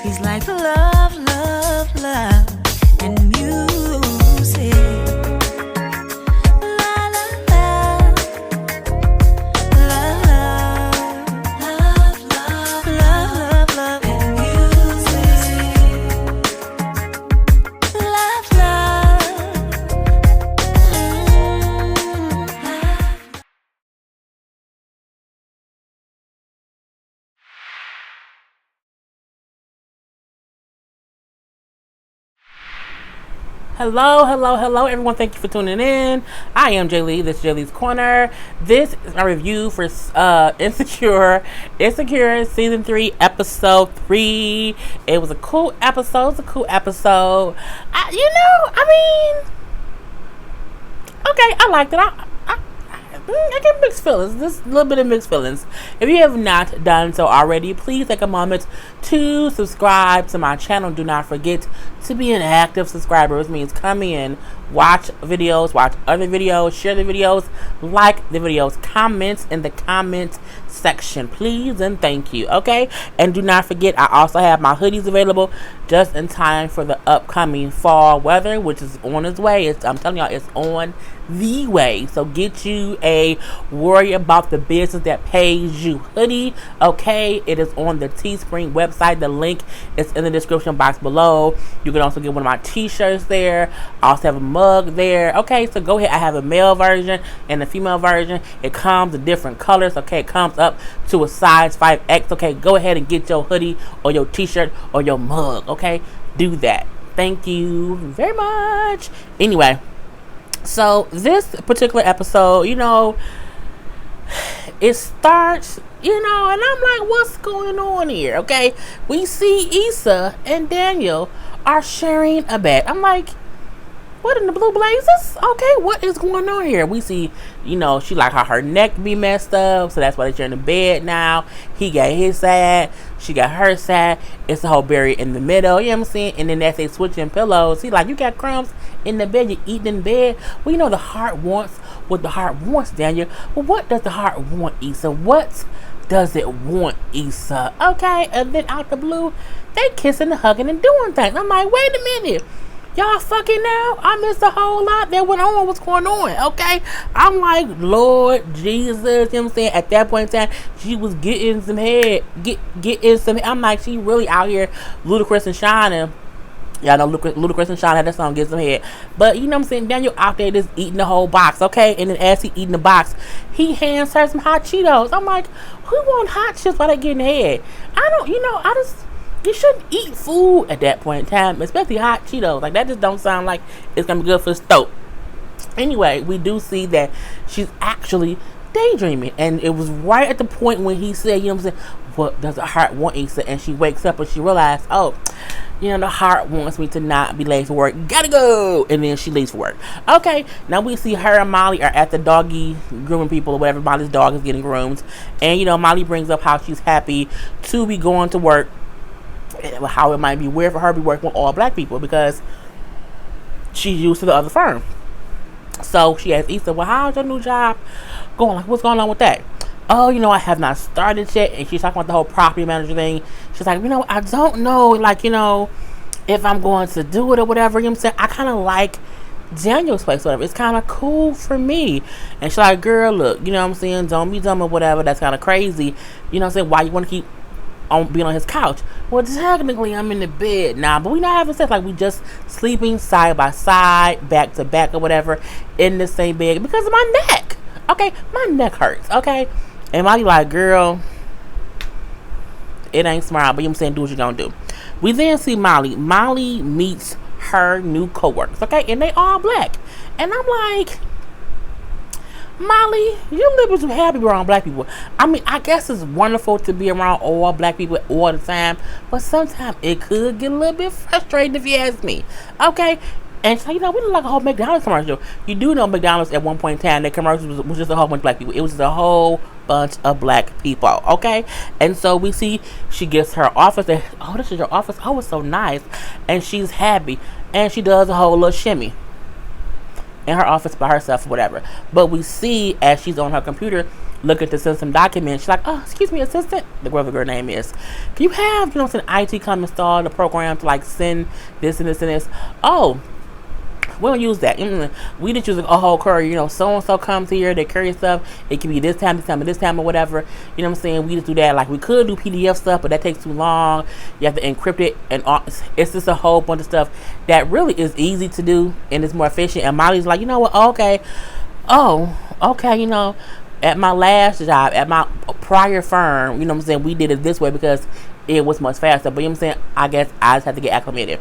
He's like love, love, love, and music. La la la, love, love, love, love, love, and music. Love, love, love. Hello, hello, hello, everyone. Thank you for tuning in. I am Jay Lee. This is Jay Lee's Corner. This is my review for Insecure Season 3, Episode 3. It was a cool episode. Okay, I liked it. I get mixed feelings. Just a little bit of mixed feelings. If you have not done so already, please take a moment to subscribe to my channel. Do not forget to be an active subscriber, which means come in, watch videos, watch other videos, share the videos, like the videos, comment in the comment section, please and thank you. Okay, and do not forget, I also have my hoodies available just in time for the upcoming fall weather, which is on its way. I'm telling y'all, it's on the way. So get you a worry about the business that pays you hoodie. Okay, it is on the Teespring website. The link is in the description box below. You can also get one of my t-shirts there. I also have a mug there. Okay, so go ahead. I have a male version and a female version. It comes in different colors. Okay, it comes up to a size 5X. Okay, go ahead and get your hoodie or your t-shirt or your mug. Okay, do that. Thank you very much. Anyway, so this particular episode, it starts, and I'm like, what's going on here? Okay, we see Issa and Daniel are sharing a bed. I'm like, what in the blue blazes? Okay, what is going on here? We see, she like how her neck be messed up, so that's why they're sharing the bed now. He got his side, she got her side. It's a whole buried in the middle, you know what I'm saying? And then as they switching pillows, he like, you got crumbs in the bed, you eating in bed. Well, the heart wants what the heart wants, Daniel. Well, what does the heart want, Issa? What does it want, Issa? Okay, and then out the blue, they kissing and hugging and doing things. I'm like, wait a minute. Y'all fucking now? I missed a whole lot that went on. What's going on? Okay. I'm like, Lord Jesus. You know what I'm saying? At that point in time, she was getting some head. Getting some. I'm like, she really out here ludicrous and shining. Y'all know Ludacris and Sean had that song, Get Some Head. But, you know what I'm saying? Daniel out there just eating the whole box, okay? And then as he eating the box, he hands her some hot Cheetos. I'm like, who want hot chips while they getting head? You shouldn't eat food at that point in time, especially hot Cheetos. Like, that just don't sound like it's going to be good for the throat. Anyway, we do see that she's actually daydreaming. And it was right at the point when he said, you know what I'm saying, what does the heart want, Issa? And she wakes up and she realized, the heart wants me to not be late for work. Gotta go! And then she leaves for work. Okay, now we see her and Molly are at the doggy grooming people or whatever. Molly's dog is getting groomed. And, Molly brings up how she's happy to be going to work. How it might be weird for her to be working with all black people because she's used to the other firm. So she asks Issa, well, how's your new job going? Like, what's going on with that? Oh, I have not started yet. And she's talking about the whole property manager thing. She's like, I don't know, if I'm going to do it or whatever. You know what I'm saying? I kind of like Daniel's place or whatever. It's kind of cool for me. And she's like, girl, look, you know what I'm saying? Don't be dumb or whatever. That's kind of crazy. You know what I'm saying? Why you want to keep on being on his couch? Well, technically I'm in the bed now, but we not having sex. Like, we just sleeping side by side, back to back or whatever, in the same bed because of my neck. Okay, my neck hurts. Okay, and Molly like, girl, it ain't smart, but you know what I'm saying, do what you gonna do. We then see Molly meets her new coworkers, okay, and they all black, and I'm like, Molly, you live with some happy around black people. I mean, I guess it's wonderful to be around all black people all the time, but sometimes it could get a little bit frustrating if you ask me. Okay, and so, we look like a whole McDonald's commercial. You do know McDonald's at one point in time, their commercial was just a whole bunch of black people. It was just a whole bunch of black people, okay? And so we see she gets her office. And, this is your office. Oh, it's so nice. And she's happy. And she does a whole little shimmy in her office by herself or whatever. But we see as she's on her computer, looking to send some documents. She's like, oh, excuse me, assistant, the whatever girl name is. Can you have, some IT come install the program to like send this and this and this? Oh, we don't use that. We just use a whole courier. So and so comes here, they carry stuff. It can be this time, and this time, or whatever. You know what I'm saying? We just do that. Like we could do PDF stuff, but that takes too long. You have to encrypt it, and it's just a whole bunch of stuff that really is easy to do and it's more efficient. And Molly's like, you know what? Okay, at my last job, at my prior firm, we did it this way because it was much faster. But I guess I just had to get acclimated.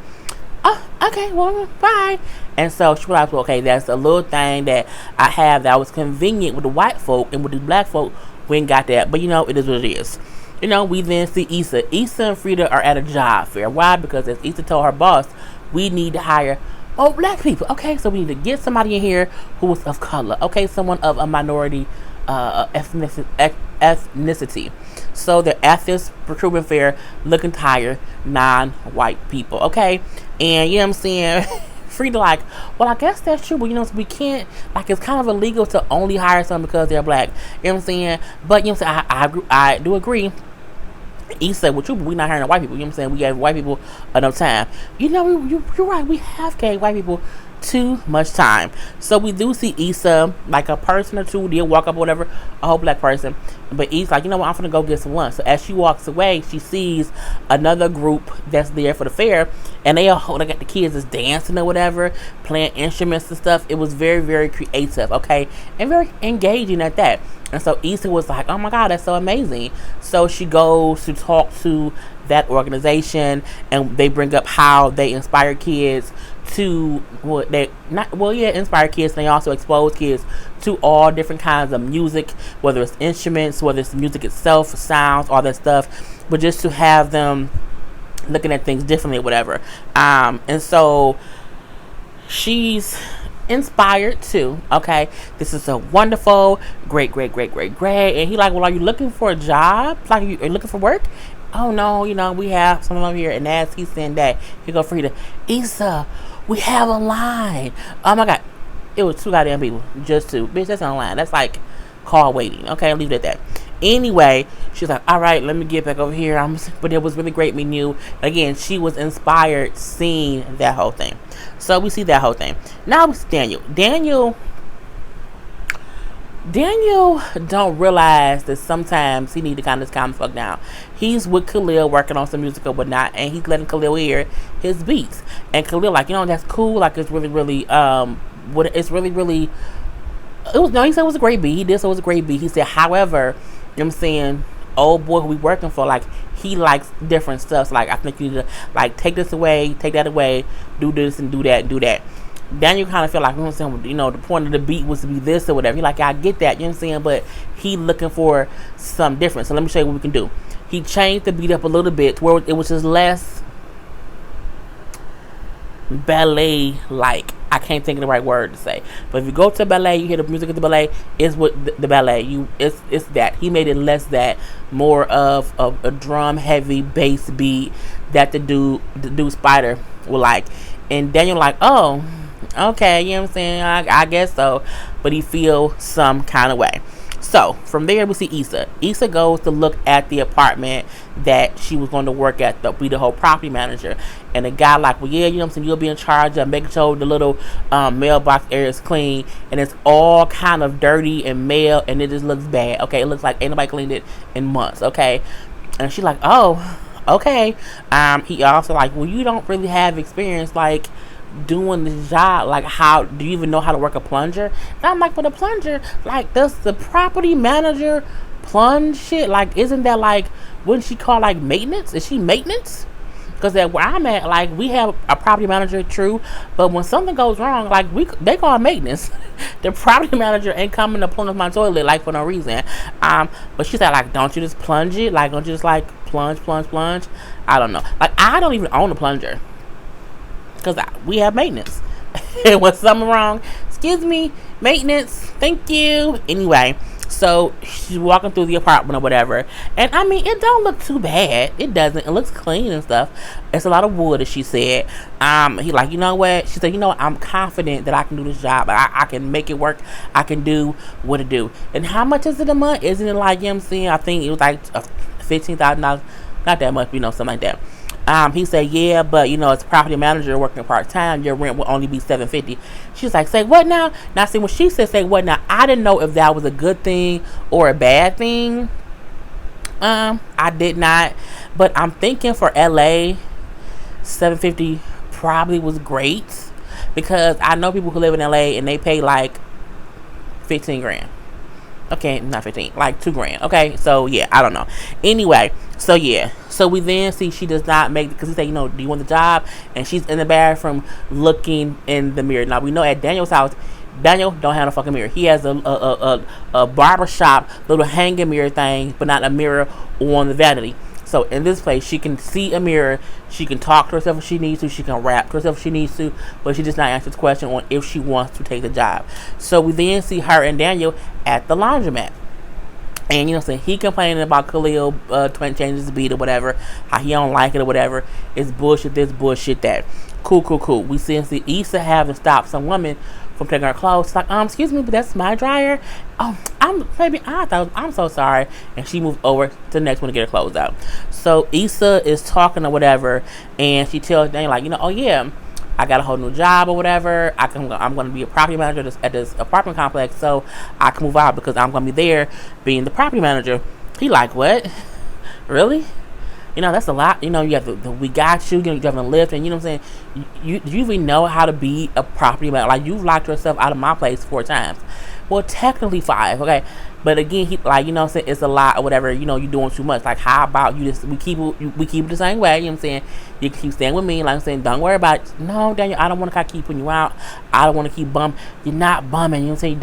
Oh, okay, well, bye. And so she realized, well, okay, that's a little thing that I have that was convenient with the white folk, and with the black folk, we ain't got that. But it is what it is. We then see Issa. Issa and Frida are at a job fair. Why? Because as Issa told her boss, we need to hire black people. Okay, so we need to get somebody in here who is of color. Okay, someone of a minority ethnicity. So they're at this recruitment fair looking to hire non-white people. Okay, and Frida like, well, I guess that's true, but we can't, like, it's kind of illegal to only hire someone because they're black. But I do agree. Issa, well, true, but we're not hiring white people. We have white people enough time. You're right. We have gave white people too much time. So we do see Issa, like a person or two did walk up or whatever, a whole black person. But Issa like, I'm gonna go get some lunch. So as she walks away, she sees another group that's there for the fair, and they got the kids is dancing or whatever, playing instruments and stuff. It was very, very creative, okay, and very engaging at that. And so Issa was like, oh my God, that's so amazing. So she goes to talk to that organization, and they bring up how they inspire kids to inspire kids, and they also expose kids to all different kinds of music, whether it's instruments, whether it's music itself, sounds, all that stuff, but just to have them looking at things differently or whatever. And so she's inspired too. Okay, this is a wonderful, great. And he like, well, are you looking for a job? Like, are you looking for work? Oh no, we have someone over here, and as he's saying that, he go Frida, Issa, we have a line. Oh my God, it was 2 goddamn people, just 2. Bitch, that's not a line. That's like call waiting. Okay, I'll leave it at that. Anyway, she's like, all right, let me get back over here. But it was really great meeting you. Again, she was inspired seeing that whole thing. So we see that whole thing. Now it's Daniel. Daniel don't realize that sometimes he need to kind of calm the fuck down. He's with Khalil working on some music or whatnot, and he's letting Khalil hear his beats. And Khalil like, that's cool. Like, it's really, really, he said it was a great beat. He did say it was a great beat. He said, however, old boy who we working for, like, he likes different stuff. So, like, I think you need to, like, take this away, take that away, do this and do that and do that. Daniel kind of felt like, the point of the beat was to be this or whatever. He like, I get that, but he looking for something different. So let me show you what we can do. He changed the beat up a little bit to where it was just less ballet-like. I can't think of the right word to say. But if you go to ballet, you hear the music of the ballet, it's what the ballet. It's that. He made it less that, more of a drum-heavy bass beat that the dude Spider will like. And Daniel like, oh, okay, I guess so. But he feel some kind of way. So from there we see Issa. Issa goes to look at the apartment that she was going to work at, be the whole property manager. And the guy like, well, yeah, you'll be in charge of making sure the little mailbox area is clean, and it's all kind of dirty and mail, and it just looks bad. Okay, it looks like ain't nobody cleaned it in months. Okay, and she's like, oh, okay. He also like, well, you don't really have experience like doing this job. Like, how do you even know how to work a plunger? And I'm like, but a plunger, like, does the property manager plunge shit? Like, isn't that like, wouldn't she call like maintenance? Is she maintenance? Because at where I'm at, like, we have a property manager, true, but when something goes wrong, like, they call it maintenance. The property manager ain't coming to plunge my toilet, like, for no reason. But she said, like, don't you just plunge it? Like, don't you just, like, plunge? I don't know. Like, I don't even own a plunger, because we have maintenance. And when something wrong, excuse me, maintenance, thank you. Anyway, So she's walking through the apartment or whatever, and I mean, it don't look too bad. It doesn't. It looks clean and stuff. It's a lot of wood, as she said. He like, you know what? She said, you know what? I'm confident that I can do this job. I can make it work. I can do what to do. And how much is it a month? Isn't it like, you know what I'm saying? I think it was like $15,000. Not that much, something like that. He said, yeah, but it's property manager working part-time, your rent will only be $750. She's like, say what now? Now see, when she said say what now, I didn't know if that was a good thing or a bad thing. I did not, but I'm thinking for LA, $750 probably was great, because I know people who live in LA and they pay like 15 grand. Okay, not 15, like $2,000. Okay, so yeah, I don't know. Anyway, so yeah, so we then see she does not make, because he said, do you want the job? And she's in the bathroom looking in the mirror. Now we know at Daniel's house, Daniel don't have a fucking mirror. He has a barbershop little hanging mirror thing, but not a mirror on the vanity. So in this place, she can see a mirror. She can talk to herself if she needs to. She can rap to herself if she needs to. But she does not answer the question on if she wants to take the job. So we then see her and Daniel at the laundromat. And so he complaining about Khalil changes the beat or whatever, how he don't like it or whatever. It's bullshit this, bullshit that. Cool. We see Issa having stopped some woman from taking her clothes. It's like, excuse me, but that's my dryer. Oh, I'm so sorry. And she moved over to the next one to get her clothes out. So Issa is talking or whatever, and she tells Daniel like, oh yeah, I got a whole new job or whatever. I'm going to be a property manager at this apartment complex, so I can move out because I'm going to be there being the property manager. He like, what? Really? That's a lot. You have the we got you. You have a lift, and what I'm saying. You even know how to be a property manager. Like, you've locked yourself out of my place 4 times. Well, technically 5, okay. But again, he like, what I'm saying, it's a lot or whatever. You're doing too much. Like, how about you just we keep it the same way. You know what I'm saying? You keep staying with me. Like I'm saying, don't worry about it. No, Daniel, I don't want to keep putting you out. I don't want to keep bumming. You're not bumming. You know what I'm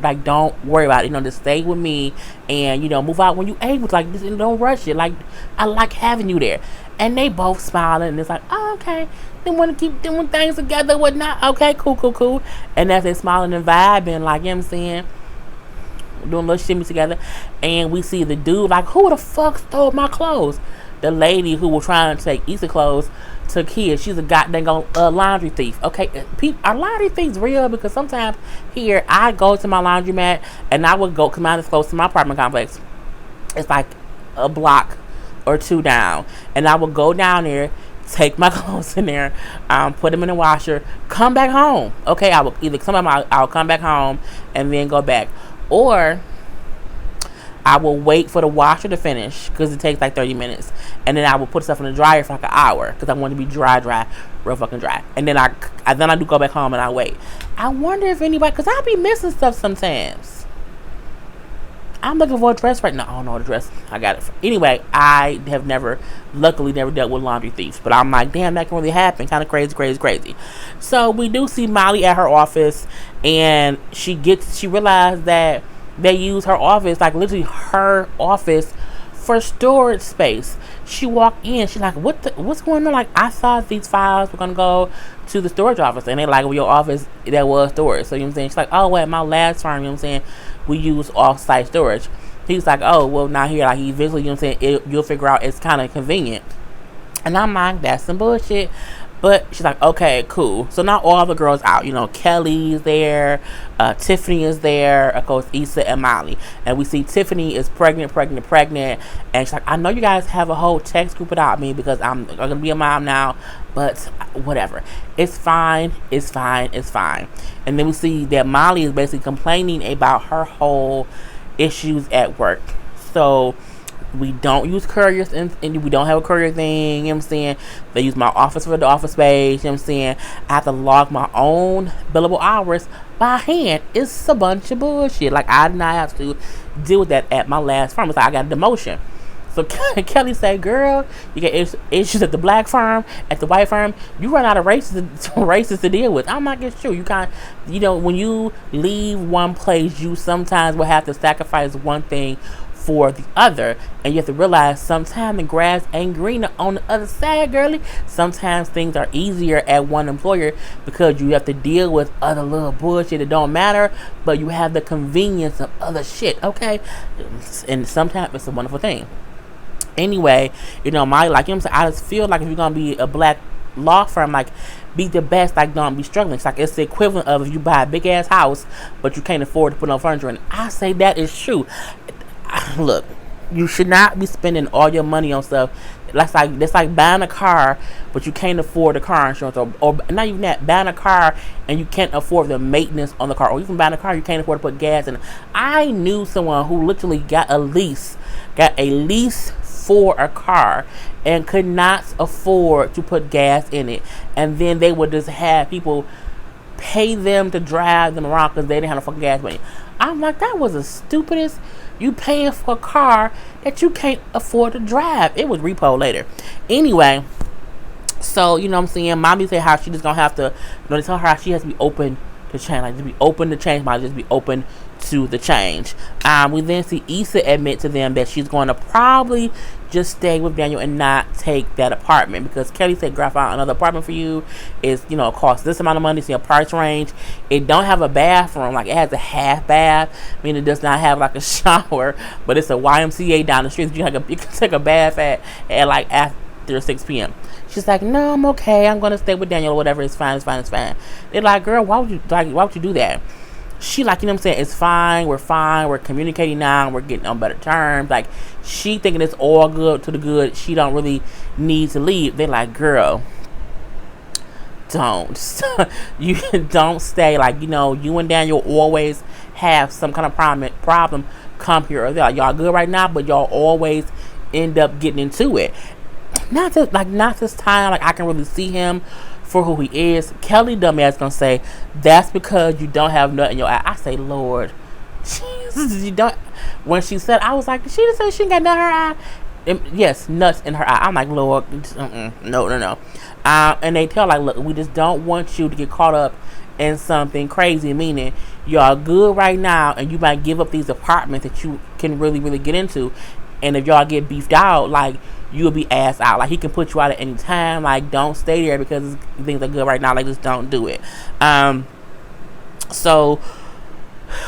saying? Don't worry about it. Just stay with me and move out when you able. Like, just don't rush it. Like, I like having you there. And they both smiling, and it's like, oh, okay. They want to keep doing things together, whatnot. Okay, cool. And as they smiling and vibing, like, you know what I'm saying, doing a little shimmy together, and we see the dude like, who the fuck stole my clothes? The lady who was trying to take Issa clothes took his. She's a goddamn laundry thief. Okay, are laundry thieves real? Because sometimes here I go to my laundromat and I would go, because mine is close to my apartment complex. It's like a block or 2 down, and I would go down there, take my clothes in there, put them in the washer, come back home. Okay, I will either I'll come back home and then go back, or I will wait for the washer to finish, because it takes like 30 minutes, and then I will put stuff in the dryer for like an hour, because I want it to be dry, real fucking dry. And then I do go back home and I wait. I wonder if anybody, because I be missing stuff sometimes. I'm looking for a dress right now. I don't know the dress. I got it. Anyway, I have luckily never dealt with laundry thieves. But I'm like, damn, that can really happen. Kind of crazy. So we do see Molly at her office, and she realized that they use her office, like literally her office, for storage space. She walked in. She's like, what's going on? Like, I thought these files were going to go to the storage office. And they're like, well, your office, that was storage. So, you know what I'm saying? She's like, oh, well, at my last firm, you know what I'm saying, we use off-site storage. He's like, oh, well, not here. Like, eventually, you know what I'm saying, you'll figure out it's kind of convenient. And I'm like, that's some bullshit. But she's like, okay, cool. So now all the girls out. Kelly's there. Tiffany is there. Of course, Issa and Molly. And we see Tiffany is pregnant. And she's like, I know you guys have a whole text group without me because I'm going to be a mom now. But whatever. It's fine. And then we see that Molly is basically complaining about her whole issues at work. So we don't use couriers, and we don't have a courier thing, you know what I'm saying? They use my office for the office space, you know what I'm saying? I have to log my own billable hours by hand. It's a bunch of bullshit. Like, I did not have to deal with that at my last firm. It's like I got a demotion. So Kelly said, girl, you get issues at the black firm, at the white firm, you run out of races to deal with. I'm like, it's true. You can't, when you leave one place, you sometimes will have to sacrifice one thing for the other. And you have to realize sometimes the grass ain't greener on the other side, girly. Sometimes things are easier at one employer because you have to deal with other little bullshit that don't matter, but you have the convenience of other shit, okay? And sometimes it's a wonderful thing. Anyway, my, like, I'm saying, I just feel like if you're gonna be a black law firm, like, be the best, like, don't be struggling. It's like, it's the equivalent of if you buy a big ass house but you can't afford to put no furniture in. I say that is true. Look, you should not be spending all your money on stuff. That's like buying a car but you can't afford the car insurance, or not even that, buying a car and you can't afford the maintenance on the car, or even buying a car you can't afford to put gas in. I knew someone who literally got a lease for a car and could not afford to put gas in it, and then they would just have people pay them to drive them around because they didn't have no fucking gas money. I'm like, that was the stupidest. You paying for a car that you can't afford to drive. It was repo later. Anyway, so what I'm saying, mommy said how she just gonna have to, they tell her how she has to be open to change, like, just be open to change, might just be open to the change. We then see Issa admit to them that she's going to probably just stay with Daniel and not take that apartment, because Kelly said, "Girl, I found another apartment for you. It's costs this amount of money. It's in a price range. It don't have a bathroom, like, it has a half bath, meaning it does not have like a shower, but it's a YMCA down the street. You can take a bath at like after 6 p.m. She's like, "No, I'm okay. I'm gonna stay with Daniel or whatever. It's fine. It's fine. It's fine." They're like, "Girl, why would you do that?" She like, it's fine. We're communicating now. We're getting on better terms. Like, she thinking it's all good to the good. She don't really need to leave. They're like, "Girl, don't." You don't stay. Like, you and Daniel always have some kind of problem come here or there. Like, y'all good right now, but y'all always end up getting into it. Not this time. Like, I can really see him for who he is. Kelly dumbass gonna say that's because you don't have nut in your eye. I say, Lord Jesus, you don't. When she said, I was like, she just said she ain't got nut in her eye. And yes, nuts in her eye. I'm like, Lord, no. And they tell, like, look, we just don't want you to get caught up in something crazy, meaning y'all good right now and you might give up these apartments that you can really, really get into, and if y'all get beefed out, like, you'll be ass out. Like, he can put you out at any time. Like, don't stay there because things are good right now. Like, just don't do it. So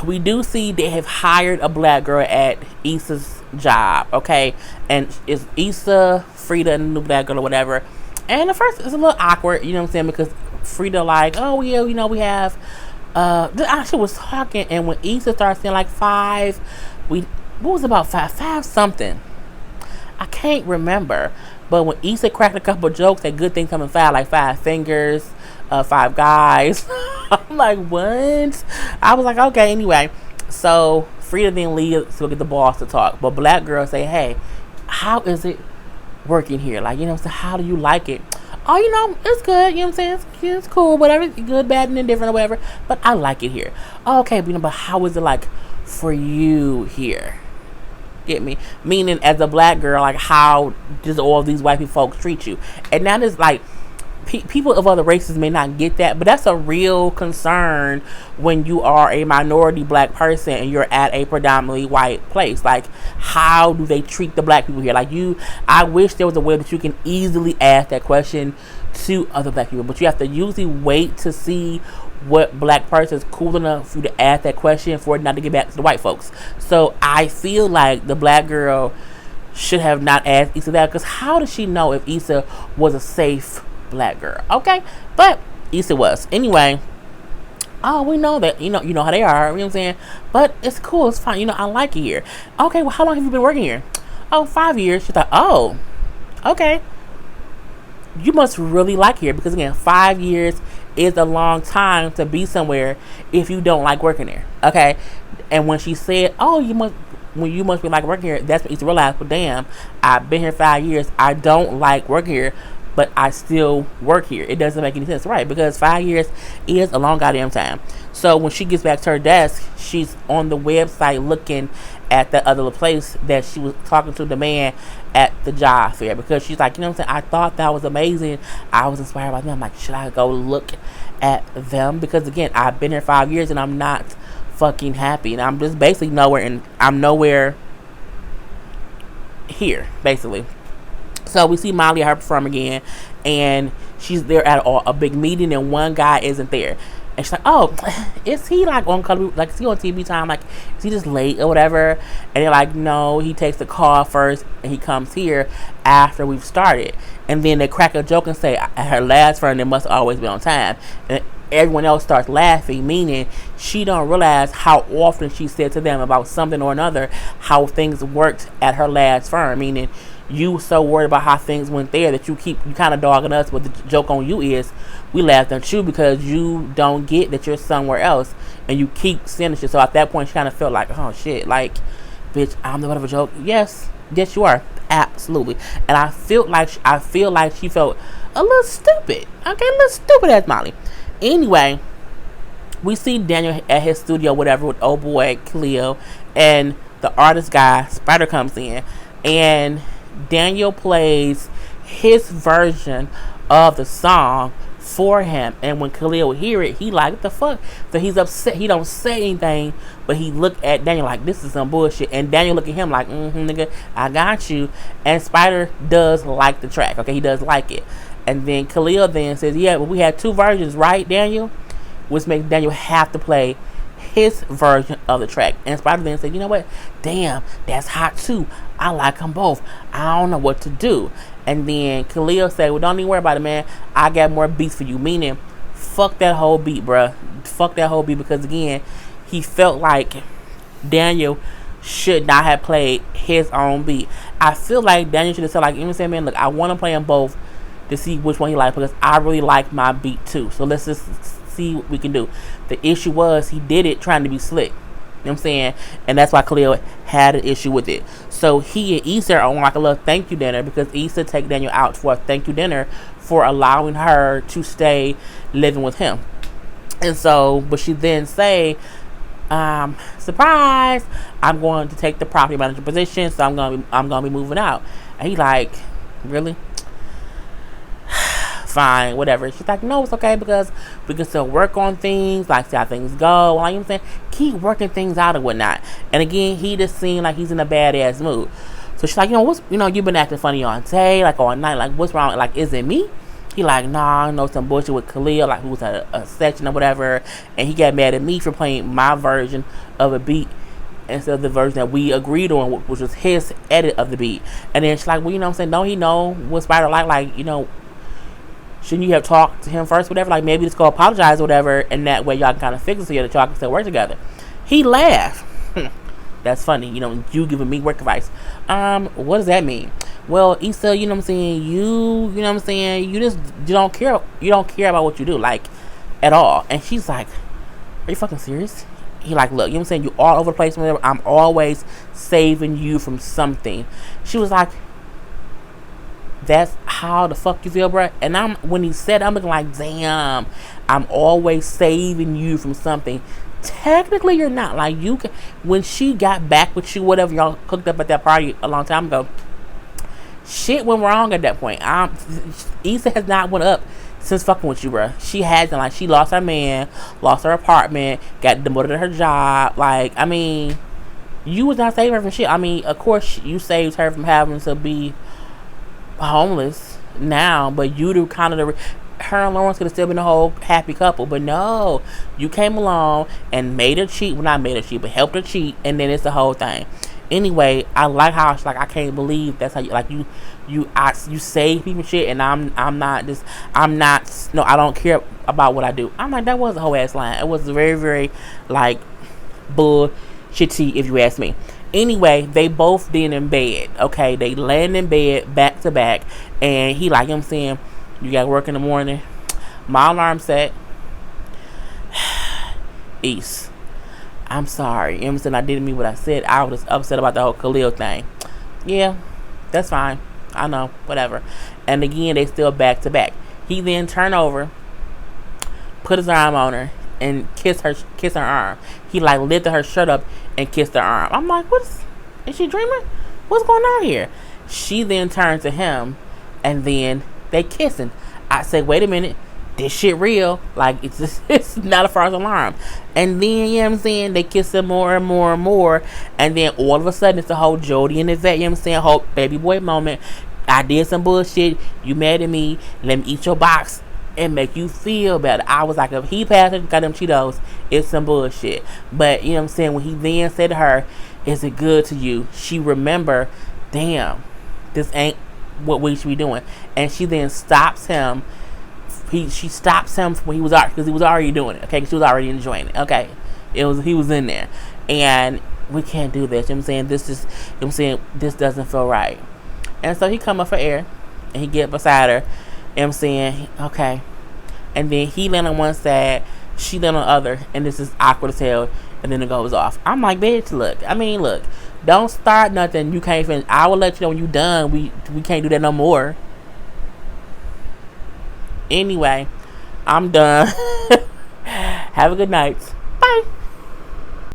we do see they have hired a black girl at Issa's job, okay? And it's Issa, Frida, and the new black girl or whatever. And at first it's a little awkward, you know what I'm saying? Because Frida like, "Oh yeah, we have I actually was talking, and when Issa started saying like five, what was about five something? I can't remember, but when Issa cracked a couple jokes, that good thing coming five, like 5 fingers, 5 guys. I'm like, what? I was like, okay, anyway. So Frida then leaves to get the boss to talk, but black girl say, "Hey, how is it working here? Like, so how do you like it?" "Oh, it's good. You know what I'm saying? It's cool, whatever, good, bad, and indifferent or whatever. But I like it here." "Oh, okay, but how is it like for you here?" Get me? Meaning, as a black girl, like, how does all these white people folks treat you? And that is like, people of other races may not get that, but that's a real concern when you are a minority black person and you're at a predominantly white place. Like, how do they treat the black people here? Like, I wish there was a way that you can easily ask that question to other black people, but you have to usually wait to see what black person is cool enough for you to ask that question for it not to get back to the white folks. So I feel like the black girl should have not asked Issa that, because how does she know if Issa was a safe black girl? Okay, but Issa was. Anyway, we know that, you know how they are, you know what I'm saying? But it's cool, it's fine, I like it here. Okay, well, how long have you been working here? "Oh, 5 years. She thought, "Oh, okay. You must really like here, because again, 5 years is a long time to be somewhere if you don't like working there." Okay, and when she said, "Oh, you must be like working here," that's when Issa realized, well, damn, I've been here 5 years. I don't like working here, but I still work here. It doesn't make any sense, right? Because 5 years is a long goddamn time. So when she gets back to her desk, she's on the website looking at the other place that she was talking to the man at the job fair, because she's like, I thought that was amazing. I was inspired by them. I'm like, should I go look at them? Because again, I've been here 5 years and I'm not fucking happy, and I'm just basically nowhere here, basically. So we see Molly at her perform again, and she's there at a big meeting, and one guy isn't there. And she's like, "Oh, is he like on color? Like, is he on TV time? Like, is he just late or whatever?" And they're like, "No, he takes the call first, and he comes here after we've started." And then they crack a joke and say, "At her last firm, they must always be on time." And everyone else starts laughing, meaning she don't realize how often she said to them about something or another how things worked at her last firm, meaning you so worried about how things went there that you kind of dogging us, but the joke on you is we laughed at you because you don't get that you're somewhere else and you keep saying shit. So at that point she kind of felt like, oh shit, like, bitch, I'm the butt of a joke. Yes you are, absolutely. And I feel like she felt a little stupid, okay, a little stupid as Molly. Anyway, we see Daniel at his studio, whatever, with old boy Cleo, and the artist guy Spider comes in, and Daniel plays his version of the song for him. And when Khalil hear it, he like, what the fuck? So he's upset. He don't say anything, but he look at Daniel like, this is some bullshit. And Daniel look at him like, nigga, I got you. And Spider does like the track. Okay, he does like it. And then Khalil then says, yeah, but we had two versions, right, Daniel? Which makes Daniel have to play his version of the track. And Spider then said, you know what? Damn, that's hot too. I like them both. I don't know what to do. And then Khalil said, well, don't even worry about it, man. I got more beats for you. Meaning, fuck that whole beat, bruh. Fuck that whole beat, because again, he felt like Daniel should not have played his own beat. I feel like Daniel should have said, like, you know what I'm saying, man, look, I want to play them both to see which one he likes, because I really like my beat too. So let's just see what we can do. The issue was he did it trying to be slick. You know what I'm saying? And that's why Khalil had an issue with it. So he and Issa are on like a little thank you dinner, because Issa take Daniel out for a thank you dinner for allowing her to stay living with him. And so, but she then say, surprise, I'm going to take the property manager position, so I'm gonna be moving out. And he like, really? Fine, whatever. She's like, no, it's okay, because we can still work on things, like see how things go. Like, you know what I'm saying? Keep working things out and whatnot. And again, he just seemed like he's in a badass mood. So she's like, you've been acting funny all day, like all night. Like, what's wrong? Like, is it me? He like, nah, I know some bullshit with Khalil, like who was at a section or whatever, and he got mad at me for playing my version of a beat instead of the version that we agreed on, which was his edit of the beat. And then she's like, well, you know what I'm saying? Don't he know what Spider like, you know, shouldn't you have talked to him first, whatever? Like, maybe just go apologize or whatever, and that way y'all can kind of fix it so that y'all can still work together. He laughed. That's funny, you know, you giving me work advice. What does that mean? Well, Issa, you know what I'm saying, you know what I'm saying, you don't care about what you do, like, at all. And she's like, are you fucking serious? He like, look, you know what I'm saying, you all over the place, whatever. I'm always saving you from something. She was like, that's how the fuck you feel, bruh? And when he said, I'm looking like, damn, I'm always saving you from something. Technically, you're not. Like, you can, when she got back with you, whatever y'all cooked up at that party a long time ago, shit went wrong at that point. Issa has not went up since fucking with you, bruh. She hasn't. Like, she lost her man, lost her apartment, got demoted at her job. Like, I mean, you was not saving her from shit. I mean, of course, you saved her from having to be homeless now, but you do kind of her and Lawrence could have still been a whole happy couple, but no, you came along and made her cheat. Well, not made her cheat, but helped her cheat, and then it's the whole thing. Anyway, I like how she's like, I can't believe that's how you like you save people shit, and I don't care about what I do. I'm like, that was a whole ass line. It was very, very like bullshitty, if you ask me. Anyway, they both been in bed. Okay, they laying in bed back to back, and he like, you know what I'm saying, you got work in the morning. My alarm set. East. I'm sorry. You know what I'm saying? I didn't mean what I said. I was upset about the whole Khalil thing. Yeah, that's fine. I know. Whatever. And again, they still back to back. He then turned over, put his arm on her, and kiss her arm. He like lifted her shirt up and kissed her arm. I'm like, is she dreaming? What's going on here? She then turned to him, and then they kissing. I said, wait a minute, this shit real. Like, it's just, it's not a false alarm. And then, you know what I'm saying, they kiss him more and more and more. And then all of a sudden, it's the whole Jody and Yvette, you know what I'm saying, whole baby boy moment. I did some bullshit. You mad at me. Let me eat your box and make you feel better. I was like, if he passed it, got them Cheetos, it's some bullshit. But, you know what I'm saying, when he then said to her, is it good to you? She remember, damn, this ain't what we should be doing. And she then stops him. She stops him when he was because he was already doing it. Okay, she was already enjoying it. Okay, he was in there, and we can't do this. You know what I'm saying, this is, you know what I'm saying, this doesn't feel right. And so he come up for air, and he get beside her. You know what I'm saying, okay, and then he land on one side, she land on the other, and this is awkward as hell. And then it goes off. I'm like, bitch, look. I mean, look. Don't start nothing you can't finish. I will let you know when you done. We can't do that no more. Anyway, I'm done. Have a good night. Bye.